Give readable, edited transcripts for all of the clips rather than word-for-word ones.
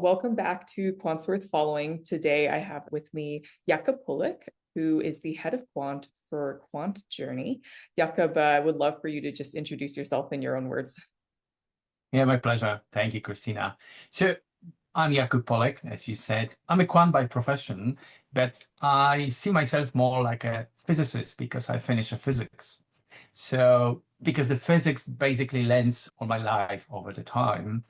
welcome back to Quants Worth Following. Today I have with me Jakub Polec, who is the head of Quant for Quant Journey. Jakub, I would love for you to just introduce yourself in your own words. Yeah, my pleasure. Thank you, Christina. So I'm Jakub Polec, as you said. I'm a quant by profession, but I see myself more like a physicist because I finished a physics. So because the physics basically lends on my life over the time.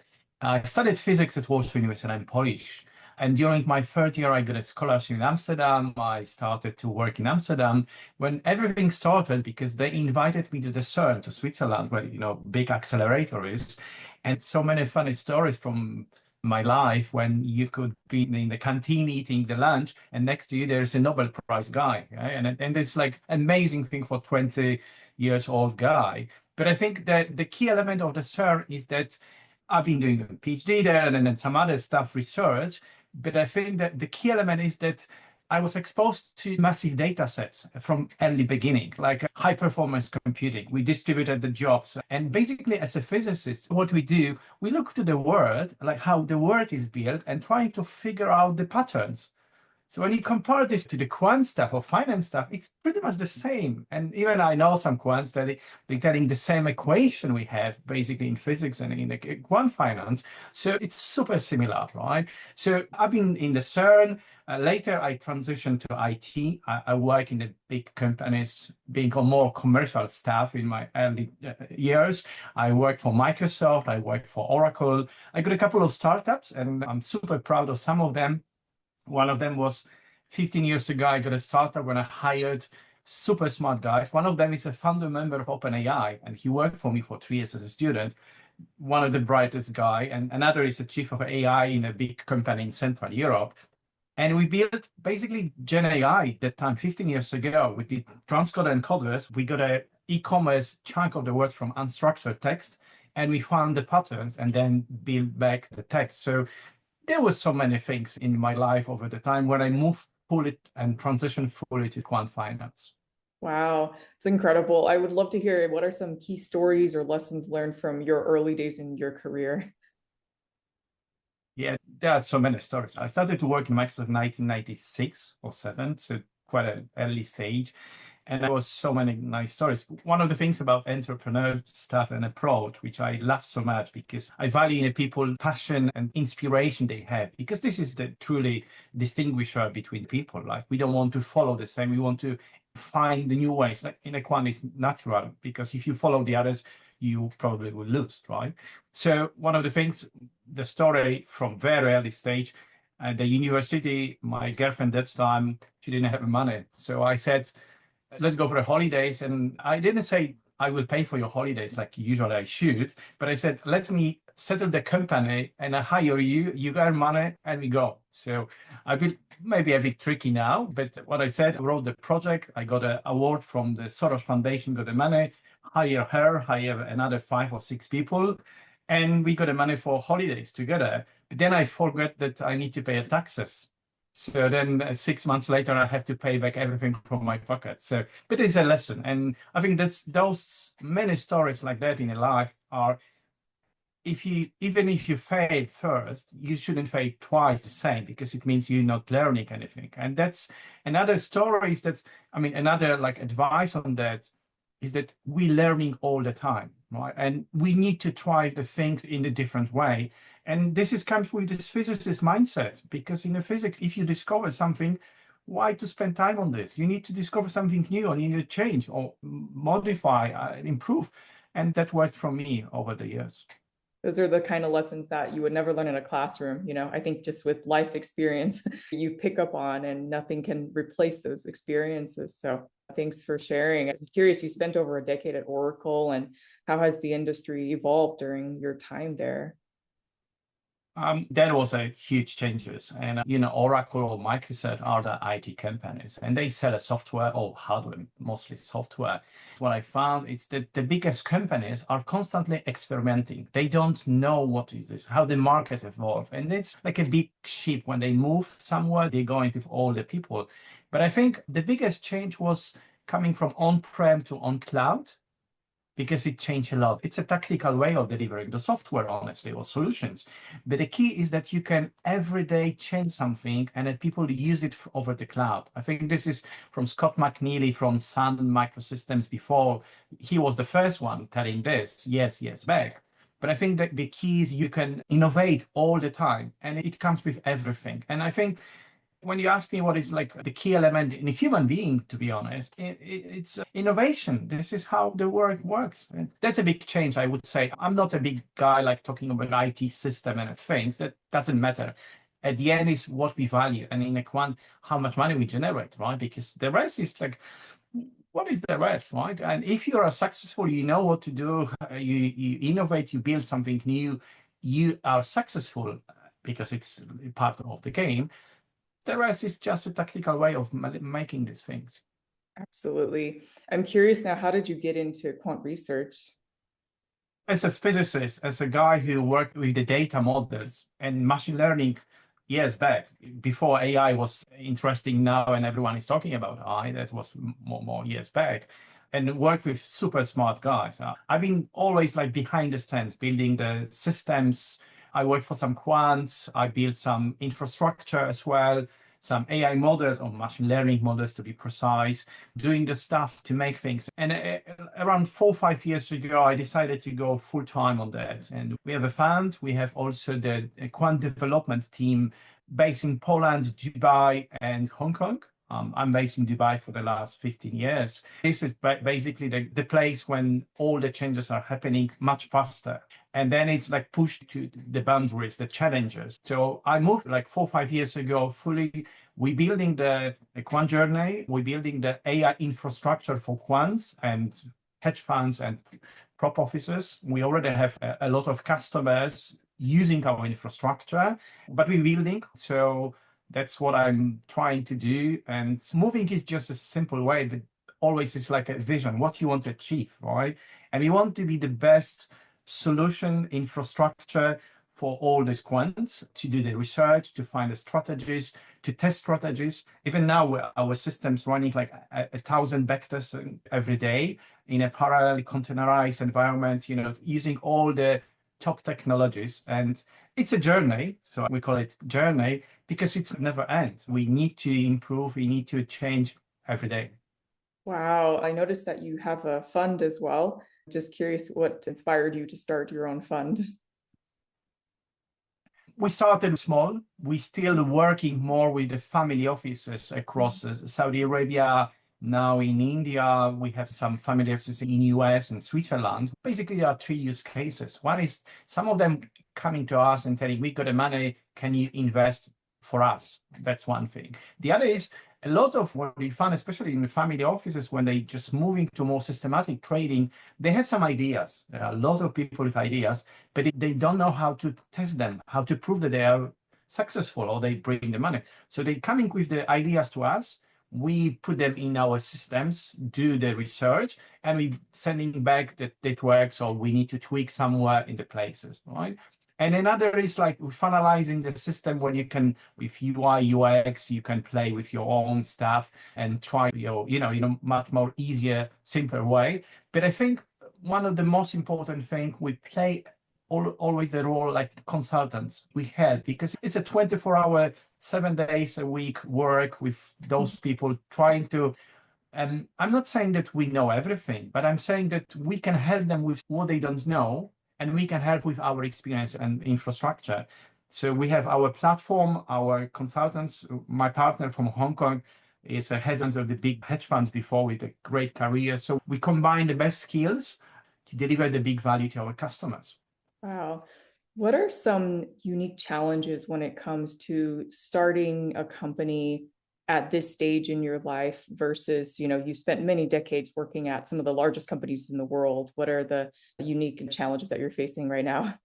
I studied physics at Warsaw University, and I'm Polish. And during my third year, I got a scholarship in Amsterdam. I started to work in Amsterdam when everything started because they invited me to the CERN, to Switzerland, where, big accelerator is. And so many funny stories from my life when you could be in the canteen eating the lunch and next to you there's a Nobel Prize guy, right? And it's like amazing thing for 20 years old guy. But I think that the key element of the CERN is that I've been doing a PhD there and then some other stuff research, but I think that the key element is that I was exposed to massive data sets from early beginning, like high performance computing. We distributed the jobs. And basically, as a physicist, what we do, we look to the world, like how the world is built, and trying to figure out the patterns. So when you compare this to the quant stuff or finance stuff, it's pretty much the same. And even I know some quants that they're telling the same equation we have basically in physics and in the quant finance. So it's super similar, right? So I've been in the CERN. Later, I transitioned to IT. I work in the big companies, being on more commercial stuff in my early years. I worked for Microsoft. I worked for Oracle. I got a couple of startups, and I'm super proud of some of them. One of them was 15 years ago, I got a startup when I hired super smart guys. One of them is a founder member of OpenAI, and he worked for me for 3 years as a student. One of the brightest guy, and another is a chief of AI in a big company in Central Europe. And we built basically Gen AI that time, 15 years ago. We did transcode encoders. We got a e-commerce chunk of the words from unstructured text, and we found the patterns and then built back the text. So there were so many things in my life over the time when I moved fully and transitioned fully to quant finance. Wow, it's incredible. I would love to hear what are some key stories or lessons learned from your early days in your career. Yeah, there are so many stories. I started to work in Microsoft in 1996 or 7, so quite an early stage. And there was so many nice stories. One of the things about entrepreneur stuff and approach, which I love so much because I value in people passion and inspiration they have, because this is the truly distinguisher between people. Like we don't want to follow the same. We want to find the new ways. Like in a quant is natural because if you follow the others, you probably will lose, right? So one of the things, the story from very early stage, at the university, my girlfriend that time, she didn't have money. So I said, let's go for the holidays. And I didn't say I will pay for your holidays like usually I should, but I said, let me settle the company and I hire you, you got money and we go. So I've been maybe a bit tricky now, but what I said, I wrote the project, I got an award from the Soros Foundation, got the money, hire her, hire another 5 or 6 people, and we got the money for holidays together. But then I forgot that I need to pay taxes. So then 6 months later, I have to pay back everything from my pocket. So, but it's a lesson. And I think that's those many stories like that in a life are, even if you fail first, you shouldn't fail twice the same because it means you're not learning anything. And that's another story is that, I mean, another like advice on that is that we're learning all the time, right? And we need to try the things in a different way. And this comes with this physicist mindset, because in the physics, if you discover something, why to spend time on this? You need to discover something new and you need to change or modify, improve. And that worked for me over the years. Those are the kind of lessons that you would never learn in a classroom. I think just with life experience, you pick up on, and nothing can replace those experiences. So thanks for sharing. I'm curious, you spent over a decade at Oracle, and how has the industry evolved during your time there? That was a huge changes. And, Oracle or Microsoft are the IT companies and they sell a software or hardware, mostly software. What I found is that the biggest companies are constantly experimenting. They don't know what is this, how the market evolve. And it's like a big ship. When they move somewhere, they're going with all the people. But I think the biggest change was coming from on-prem to on-cloud. because it changed a lot. It's a tactical way of delivering the software, honestly, or solutions. But the key is that you can every day change something and that people use it over the cloud. I think this is from Scott McNealy from Sun Microsystems before. He was the first one telling this years back. But I think that the key is you can innovate all the time, and it comes with everything. And I think when you ask me what is like the key element in a human being, to be honest, it's innovation. This is how the world works. And that's a big change, I would say. I'm not a big guy like talking about IT system and things. That doesn't matter. At the end is what we value. And in a quant, how much money we generate, right? Because the rest is like, what is the rest, right? And if you are successful, you know what to do, you innovate, you build something new, you are successful because it's part of the game. The rest is just a tactical way of making these things. Absolutely. I'm curious now, how did you get into quant research? As a physicist, as a guy who worked with the data models and machine learning years back, before AI was interesting now and everyone is talking about AI, that was more years back, and work with super smart guys. I've been always like behind the scenes, building the systems. I work for some quants. I built some infrastructure as well, some AI models or machine learning models to be precise, doing the stuff to make things. And around 4 or 5 years ago, I decided to go full time on that. And we have a fund. We have also the quant development team based in Poland, Dubai, and Hong Kong. I'm based in Dubai for the last 15 years. This is basically the place when all the changes are happening much faster. And then it's like pushed to the boundaries, the challenges. So I moved like 4 or 5 years ago fully. We're building the Quant Journey. We're building the AI infrastructure for quants and hedge funds and prop offices. We already have a lot of customers using our infrastructure, but we're building. So that's what I'm trying to do. And moving is just a simple way, but always is like a vision, what you want to achieve, right? And we want to be the best solution infrastructure for all these quants to do the research, to find the strategies, to test strategies. Even now, our system's running like 1,000 backtests every day in a parallel containerized environment, using all the top technologies. And it's a journey. So we call it journey because it's never ends. We need to improve. We need to change every day. Wow, I noticed that you have a fund as well. Just curious what inspired you to start your own fund. We started small. We're still working more with the family offices across Saudi Arabia. Now in India, we have some family offices in US and Switzerland. Basically, there are 3 use cases. One is some of them coming to us and telling, we got the money, can you invest for us? That's one thing. The other is a lot of what we find, especially in the family offices, when they just moving to more systematic trading, they have some ideas. There are a lot of people with ideas, but they don't know how to test them, how to prove that they are successful or they bring the money. So they coming with the ideas to us. We put them in our systems, do the research, and we sending back that it works or we need to tweak somewhere in the places, right? And another is like finalizing the system when you can, with UI, UX, you can play with your own stuff and try your, much more easier, simpler way. But I think one of the most important thing, we play always the role like consultants. We help because it's a 24-hour, 7 days a week work with those people trying to. And I'm not saying that we know everything, but I'm saying that we can help them with what they don't know, and we can help with our experience and infrastructure. So we have our platform, our consultants. My partner from Hong Kong is a headhunter of the big hedge funds before with a great career. So we combine the best skills to deliver the big value to our customers. Wow. What are some unique challenges when it comes to starting a company at this stage in your life versus, you've spent many decades working at some of the largest companies in the world. What are the unique challenges that you're facing right now?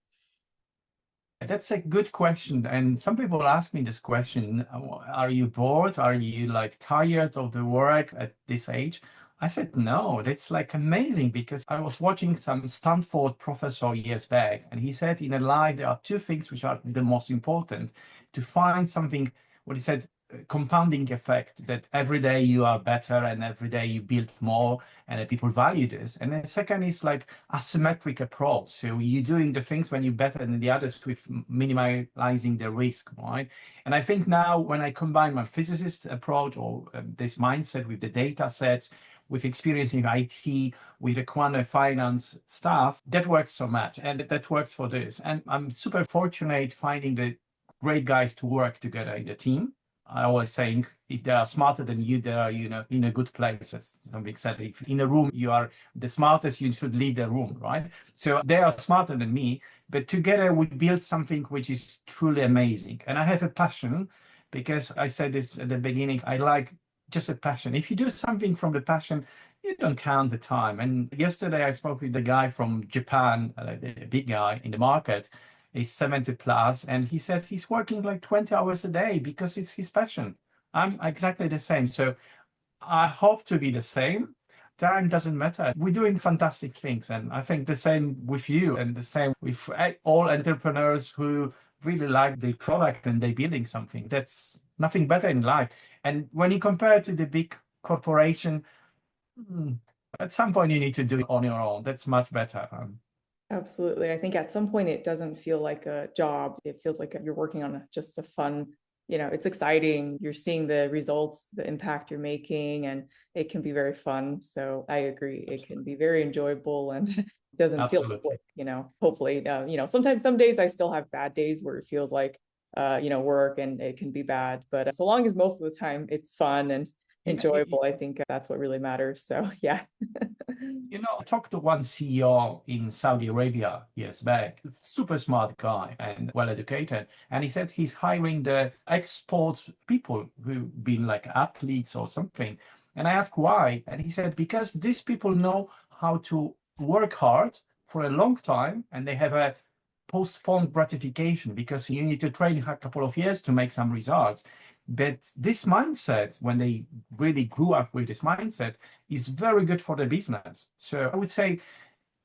That's a good question. And some people ask me this question, are you bored? Are you like tired of the work at this age? I said, no, that's like amazing because I was watching some Stanford professor years back, and he said in a life, there are 2 things which are the most important: to find something, what he said, compounding effect that every day you are better and every day you build more and people value this. And then second is like asymmetric approach. So you're doing the things when you're better than the others with minimizing the risk, right? And I think now when I combine my physicist approach or this mindset with the data sets, with experience in IT, with the quant finance stuff, that works so much. And that works for this. And I'm super fortunate finding the great guys to work together in the team. I always saying if they are smarter than you, they are in a good place. That's something said. If in a room you are the smartest, you should lead the room, right? So they are smarter than me, but together we build something which is truly amazing. And I have a passion because I said this at the beginning. I like just a passion. If you do something from the passion, you don't count the time. And yesterday I spoke with the guy from Japan, the big guy in the market. He's 70 plus, and he said he's working like 20 hours a day because it's his passion. I'm exactly the same. So I hope to be the same. Time doesn't matter. We're doing fantastic things. And I think the same with you and the same with all entrepreneurs who really like the product and they're building something. That's nothing better in life. And when you compare it to the big corporation, at some point you need to do it on your own. That's much better. Absolutely. I think at some point it doesn't feel like a job. It feels like you're working on just a fun, it's exciting. You're seeing the results, the impact you're making, and it can be very fun. So I agree. It can be very enjoyable and doesn't feel Absolutely. like, hopefully, sometimes some days I still have bad days where it feels like, work and it can be bad. But so long as most of the time it's fun and enjoyable, I think that's what really matters. So yeah. I talked to one CEO in Saudi Arabia years back, super smart guy and well educated. And he said he's hiring the export people who've been like athletes or something. And I asked why. And he said, because these people know how to work hard for a long time and they have a postponed gratification because you need to train a couple of years to make some results. But this mindset, when they really grew up with this mindset, is very good for the business. So I would say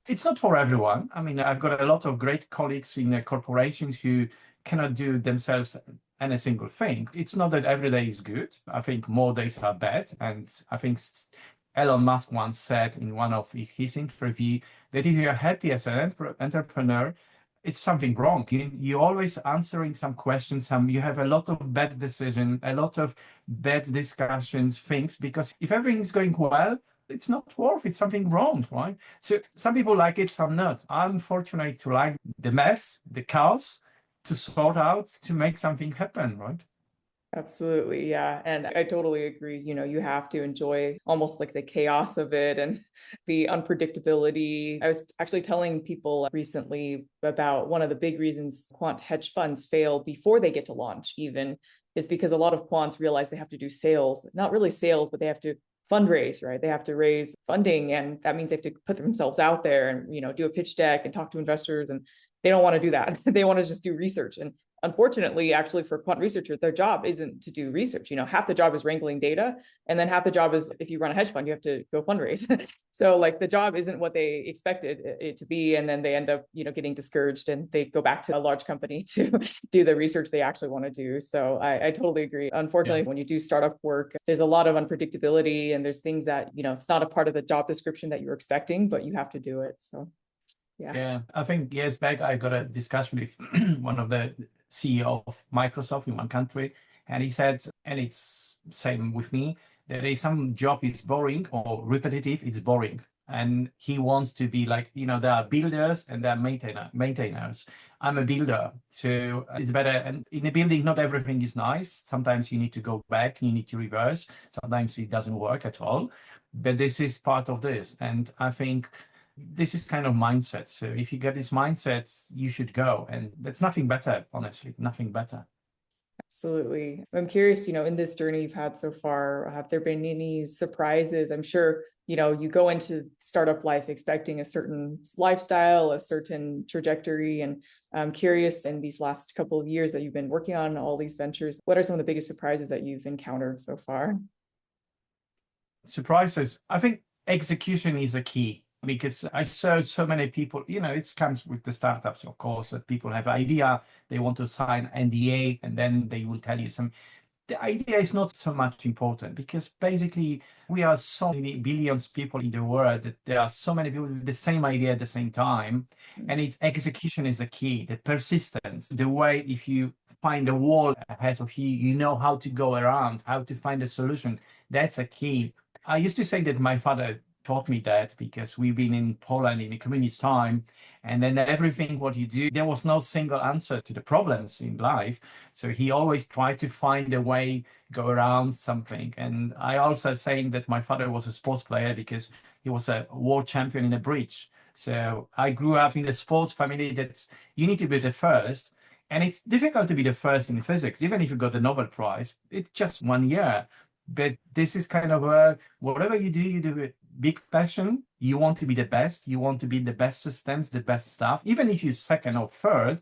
it's not for everyone. I mean, I've got a lot of great colleagues in corporations who cannot do themselves any single thing. It's not that every day is good. I think more days are bad. And I think Elon Musk once said in one of his interviews that if you're happy as an entrepreneur, it's something wrong. You're always answering some questions. You have a lot of bad decisions, a lot of bad discussions, things, because if everything is going well, it's not worth it. Something wrong, right? So some people like it, some not. I'm fortunate to like the mess, the chaos, to sort out, to make something happen, right? Absolutely. Yeah. And I totally agree. You have to enjoy almost like the chaos of it and the unpredictability. I was actually telling people recently about one of the big reasons quant hedge funds fail before they get to launch, even, is because a lot of quants realize they have to do sales, not really sales, but they have to fundraise, right? They have to raise funding. And that means they have to put themselves out there and, do a pitch deck and talk to investors. And they don't want to do that. They want to just do research. And unfortunately, actually, for quant researchers, their job isn't to do research. Half the job is wrangling data, and then half the job is, if you run a hedge fund, you have to go fundraise. So like the job isn't what they expected it to be, and then they end up, getting discouraged, and they go back to a large company to do the research they actually want to do. So I totally agree. Unfortunately, when you do startup work, there's a lot of unpredictability, and there's things that it's not a part of the job description that you're expecting, but you have to do it. So yeah. Yeah, I think years back I got a discussion with one of the CEO of Microsoft in one country, and he said, and it's same with me, that if some job is boring or repetitive, it's boring. And he wants to be like, there are builders and there are maintainers. I'm a builder, so it's better. And in a building, not everything is nice. Sometimes you need to go back, you need to reverse. Sometimes it doesn't work at all. But this is part of this. And I think this is kind of mindset. So if you get this mindset, you should go. And that's nothing better, honestly, nothing better. Absolutely. I'm curious, in this journey you've had so far, have there been any surprises? I'm sure, you go into startup life expecting a certain lifestyle, a certain trajectory. And I'm curious, in these last couple of years that you've been working on all these ventures, what are some of the biggest surprises that you've encountered so far? Surprises. I think execution is a key, because I saw so many people, it comes with the startups, of course, that people have idea, they want to sign NDA, and then they will tell you some. the idea is not so much important because basically we are so many billions of people in the world that there are so many people with the same idea at the same time. And its execution is the key, the persistence, the way if you find a wall ahead of you, you know how to go around, how to find a solution. That's a key. I used to say that my father taught me that because we've been in Poland in a communist time, and then everything what you do, there was no single answer to the problems in life. So he always tried to find a way, go around something. And I also saying that my father was a sports player because he was a world champion in a bridge. So I grew up in a sports family that you need to be the first. And it's difficult to be the first in physics, even if you got the Nobel Prize. It's just 1 year. But this is kind of whatever you do with big passion. You want to be the best. You want to be the best systems, the best stuff. Even if you're second or third,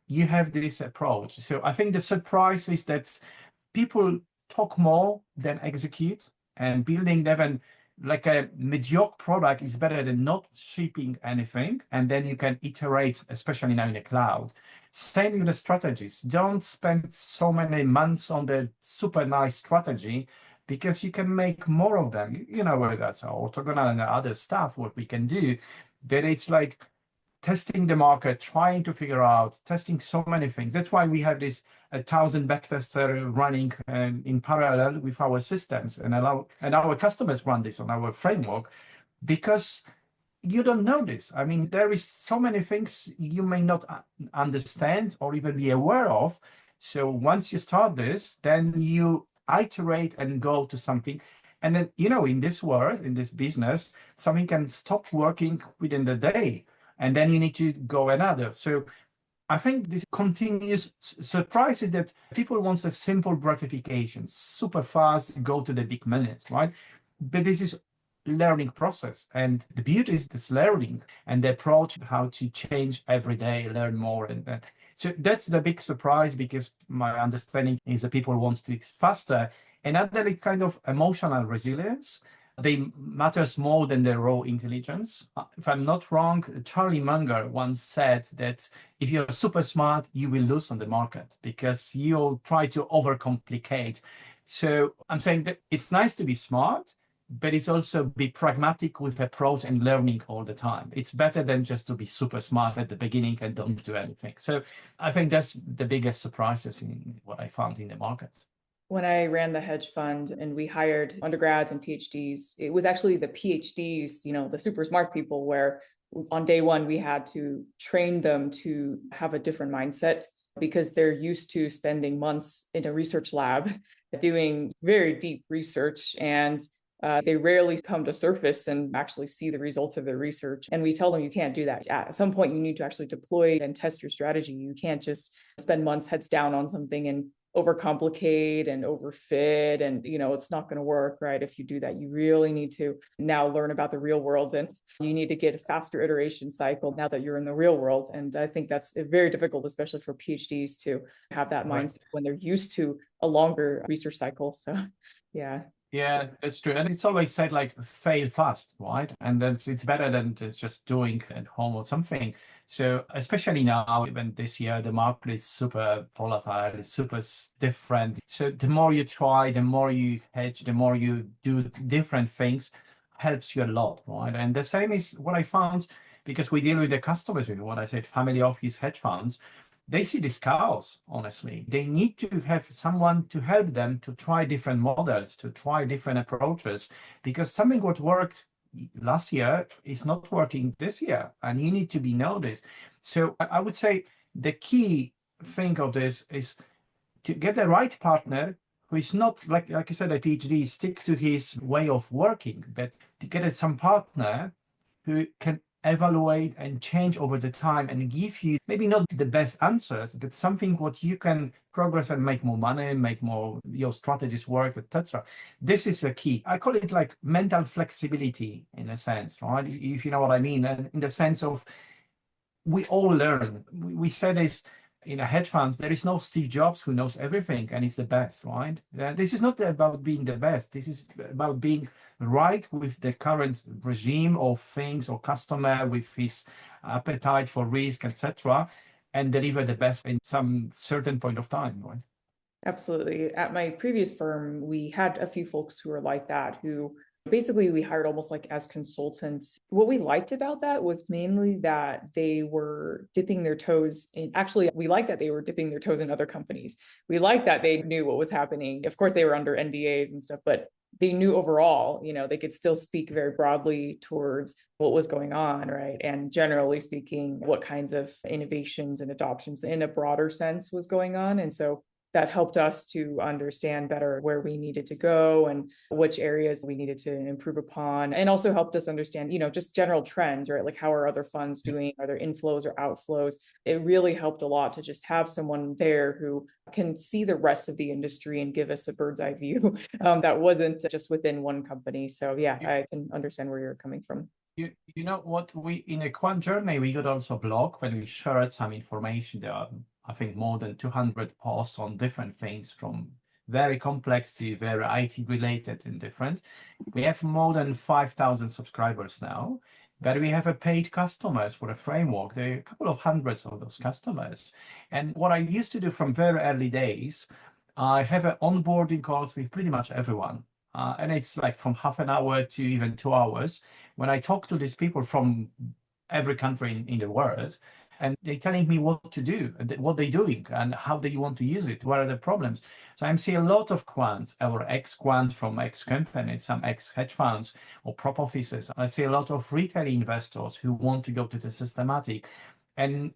you have this approach. So I think the surprise is that people talk more than execute, and building even like a mediocre product is better than not shipping anything. And then you can iterate, especially now in the cloud. Same with the strategies. Don't spend so many months on the super nice strategy because you can make more of them. You know, whether that's orthogonal and other stuff, what we can do. But it's like testing the market, trying to figure out, testing so many things. That's why we have this 1,000 backtester running in parallel with our systems, and our customers run this on our framework because you don't know this. I mean, there is so many things you may not understand or even be aware of. So once you start this, then you iterate and go to something. And then, in this world, in this business, something can stop working within the day, and then you need to go another. So I think this continuous surprise is that people want a simple gratification, super fast, go to the big minutes, right? But this is learning process, and the beauty is this learning and the approach how to change every day, learn more, and so that's the big surprise, because my understanding is that people want to faster, and that is kind of emotional resilience. They matters more than the raw intelligence. If I'm not wrong, Charlie Munger once said that if you're super smart, you will lose on the market because you'll try to overcomplicate. So I'm saying that it's nice to be smart, but it's also be pragmatic with approach and learning all the time. It's better than just to be super smart at the beginning and don't do anything. So I think that's the biggest surprises in what I found in the market. When I ran the hedge fund and we hired undergrads and PhDs, it was actually the PhDs, the super smart people, where on day one, we had to train them to have a different mindset because they're used to spending months in a research lab doing very deep research, and they rarely come to surface and actually see the results of their research. And we tell them you can't do that. At some point, you need to actually deploy and test your strategy. You can't just spend months heads down on something and overcomplicate and overfit, and it's not going to work, right? If you do that, you really need to now learn about the real world, and you need to get a faster iteration cycle now that you're in the real world. And I think that's very difficult, especially for PhDs, to have that mindset when they're used to a longer research cycle. So yeah. Yeah, that's true. And it's always said like fail fast, right? And then it's better than just doing at home or something. So especially now, even this year, the market is super volatile, it's super different. So the more you try, the more you hedge, the more you do different things, helps you a lot, right? And the same is what I found, because we deal with the customers, with what I said, family office hedge funds. They see this chaos, honestly. They need to have someone to help them to try different models, to try different approaches, because something what worked last year is not working this year, and you need to be noticed. So I would say the key thing of this is to get the right partner who is not, like you said, a PhD, stick to his way of working, but to get some partner who can evaluate and change over the time and give you maybe not the best answers, but something what you can progress and make more money, make more your strategies work, etc. This is a key. I call it like mental flexibility in a sense, right? If you know what I mean, and in the sense of we all learn. We said this in a hedge funds, there is no Steve Jobs who knows everything and is the best, right? This is not about being the best. This is about being right with the current regime of things or customer with his appetite for risk, etc., and deliver the best in some certain point of time, right? Absolutely. At my previous firm, we had a few folks who were like that, who basically we hired almost like as consultants. What we liked about that was mainly that they were dipping their toes in, actually, we liked that they were dipping their toes in other companies. We liked that they knew what was happening. Of course, they were under NDAs and stuff, but they knew overall, they could still speak very broadly towards what was going on, right? And generally speaking, what kinds of innovations and adoptions in a broader sense was going on. And so that helped us to understand better where we needed to go and which areas we needed to improve upon, and also helped us understand, just general trends, right? Like how are other funds doing? Are there inflows or outflows? It really helped a lot to just have someone there who can see the rest of the industry and give us a bird's eye view that wasn't just within one company. So yeah, I can understand where you're coming from. You know what, we in a Quant Journey we got also a blog when we shared some information. There are, I think, more than 200 posts on different things, from very complex to very IT related and different. We have more than 5,000 subscribers now, but we have a paid customers for a framework. There are a couple of hundreds of those customers. And what I used to do from very early days, I have an onboarding course with pretty much everyone. And it's like from half an hour to even 2 hours. When I talk to these people from every country in the world, and they're telling me what to do, what they're doing, and how they want to use it, what are the problems. So I'm seeing a lot of quants or ex-quants from ex-companies, some ex-hedge funds or prop offices. I see a lot of retail investors who want to go to the systematic. And,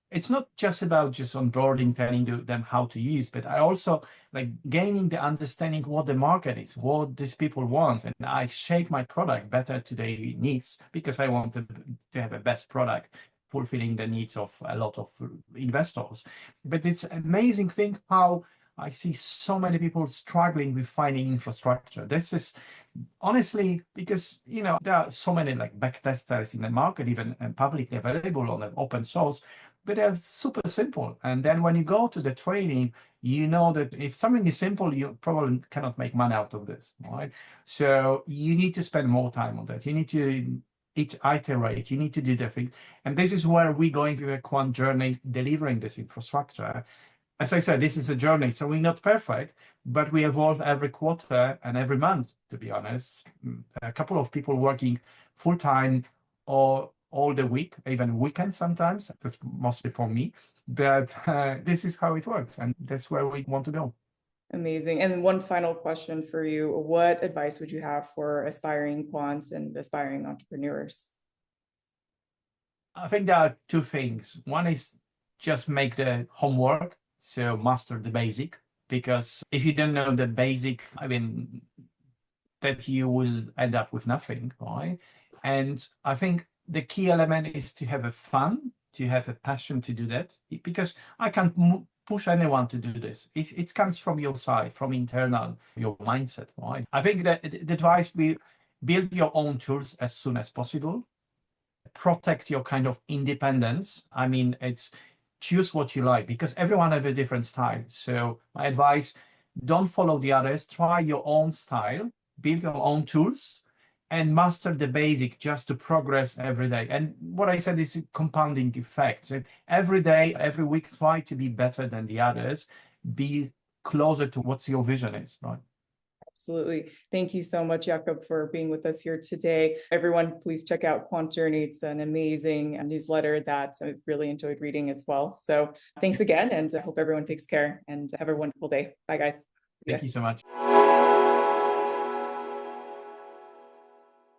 it's not just about just onboarding, telling them how to use, but I also like gaining the understanding what the market is, what these people want, and I shape my product better to their needs because I want to have a best product fulfilling the needs of a lot of investors. But it's an amazing thing how I see so many people struggling with finding infrastructure. This is honestly because there are so many like backtesters in the market, even publicly available on the open source, but they're super simple. And then when you go to the training, you know that if something is simple, you probably cannot make money out of this, right? So you need to spend more time on that. You need to iterate, you need to do the things. And this is where we're going to a Quant Journey, delivering this infrastructure. As I said, this is a journey, so we're not perfect, but we evolve every quarter and every month, to be honest. A couple of people working full-time or all the week, even weekends sometimes. That's mostly for me. But this is how it works, and that's where we want to go. Amazing. And one final question for you. What advice would you have for aspiring quants and aspiring entrepreneurs? I think there are two things. One is just make the homework, so master the basic, because if you don't know the basic, I mean, that you will end up with nothing, right? And I think the key element is to have a fun, to have a passion to do that, because I can't push anyone to do this. It comes from your side, from internal, your mindset, right? I think that the advice be build your own tools as soon as possible, protect your kind of independence. I mean, it's choose what you like because everyone has a different style. So my advice, don't follow the others, try your own style, build your own tools, and master the basic just to progress every day. And what I said is a compounding effect. So every day, every week, try to be better than the others, be closer to what your vision is, right? Absolutely. Thank you so much, Jakub, for being with us here today. Everyone, please check out Quant Journey. It's an amazing newsletter that I've really enjoyed reading as well. So thanks again, and I hope everyone takes care and have a wonderful day. Bye, guys. Thank you so much.